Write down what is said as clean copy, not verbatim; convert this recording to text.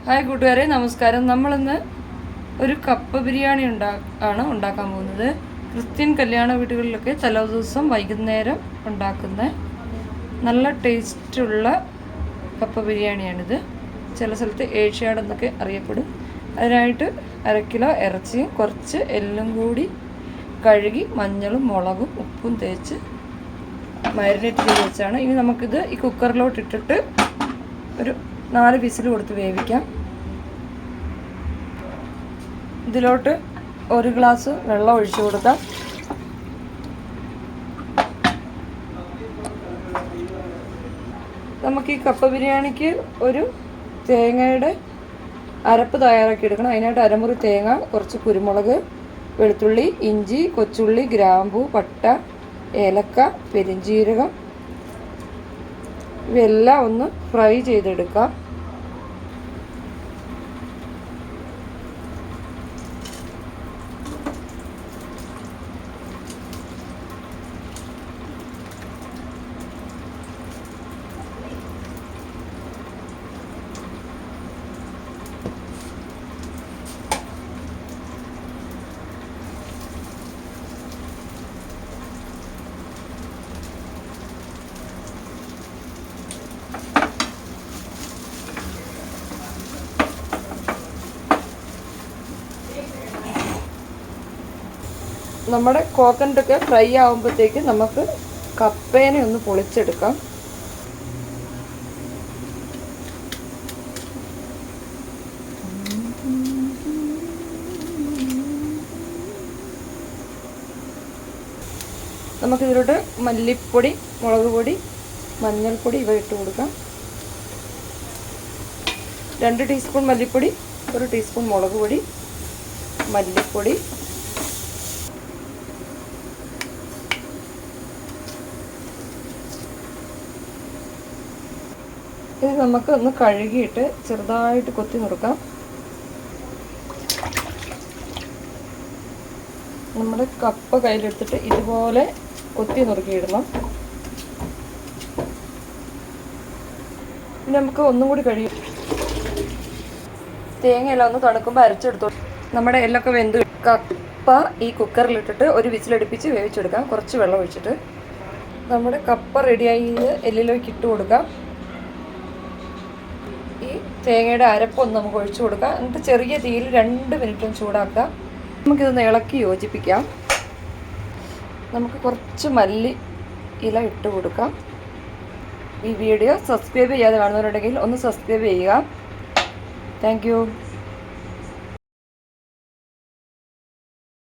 Hi കൂട്ടുകാരെ, നമസ്കാരം. നമ്മളിന്ന് ഒരു കപ്പ ബിരിയാണി ഉണ്ടാക്കാൻ പോകുന്നത്. ക്രിസ്ത്യൻ കല്യാണ വീടുകളിലൊക്കെ തലേദിവസം വൈകുന്നേരം ഉണ്ടാക്കുന്ന നല്ല ടേസ്റ്റുള്ള കപ്പ ബിരിയാണിയാണിത്. ചില സ്ഥലത്ത് ഏഷ്യാഡ് എന്നൊക്കെ അറിയപ്പെടും. അതിനായിട്ട് 1/2 കിലോ ഇറച്ചിയും കുറച്ച് എല്ലും കൂടി കഴുകി മഞ്ഞളും മുളകും ഉപ്പും തേച്ച് മാരിനേറ്റ് ചെയ്ത് വെച്ചാണ്. ഇനി നമുക്കിത് ഈ കുക്കറിലോട്ട് ഇട്ടിട്ട് ഒരു 4 വിസിൽ കൊടുത്ത് വേവിക്കാം. ഇതിലോട്ട് 1 ഗ്ലാസ് വെള്ളം ഒഴിച്ചു കൊടുക്കാം. നമുക്ക് ഈ കപ്പ ബിരിയാണിക്ക് ഒരു തേങ്ങയുടെ അരപ്പ് തയ്യാറാക്കി എടുക്കണം. അതിനായിട്ട് അരമുറി തേങ്ങ, കുറച്ച് കുരുമുളക്, വെളുത്തുള്ളി, ഇഞ്ചി, കൊച്ചുള്ളി, ഗ്രാമ്പൂ, പട്ട, ഏലക്ക, പെരിഞ്ജീരകം ഇവയെല്ലാം ഒന്ന് ഫ്രൈ ചെയ്തെടുക്കാം. നമ്മുടെ കോക്കനട്ടൊക്കെ ഫ്രൈ ആകുമ്പോഴത്തേക്ക് നമുക്ക് കപ്പേനെ ഒന്ന് പൊളിച്ചെടുക്കാം. നമുക്കിതിലോട്ട് മല്ലിപ്പൊടി, മുളക് പൊടി, മഞ്ഞൾപ്പൊടി ഇവ ഇട്ട് കൊടുക്കാം. 2 ടീസ്പൂൺ മല്ലിപ്പൊടി, 1 ടീസ്പൂൺ മുളക് പൊടി, മല്ലിപ്പൊടി, ഇത് നമുക്ക് ഒന്ന് കഴുകിയിട്ട് ചെറുതായിട്ട് കൊത്തി നുറുക്കാം. നമ്മുടെ കപ്പ കയ്യിലെടുത്തിട്ട് ഇതുപോലെ കൊത്തി നുറുക്കിയിടണം. ഇനി നമുക്ക് ഒന്നും കൂടി കഴിയും. തേങ്ങയെല്ലാം ഒന്ന് തണുക്കുമ്പോൾ അരച്ചെടുത്തു. നമ്മുടെ എല്ലൊക്കെ വെന്ത് കപ്പ ഈ കുക്കറിലിട്ടിട്ട് 1 വിസിലടുപ്പിച്ച് വേവിച്ചെടുക്കാം. കുറച്ച് വെള്ളം ഒഴിച്ചിട്ട് നമ്മുടെ കപ്പ റെഡിയായി എല്ലിലേക്ക് ഇട്ട് കൊടുക്കാം. ഈ തേങ്ങയുടെ അരപ്പൊന്ന് നമുക്ക് ഒഴിച്ചു കൊടുക്കാം. എന്നിട്ട് ചെറിയ തീയിൽ 2 മിനിറ്റും ചൂടാക്കാം. നമുക്കിതൊന്ന് ഇളക്കി യോജിപ്പിക്കാം. നമുക്ക് കുറച്ച് മല്ലി ഇല ഇട്ട് കൊടുക്കാം. ഈ വീഡിയോ സബ്സ്ക്രൈബ് ചെയ്യാതെ കാണുന്നവരുണ്ടെങ്കിൽ ഒന്ന് സബ്സ്ക്രൈബ് ചെയ്യുക. Thank you.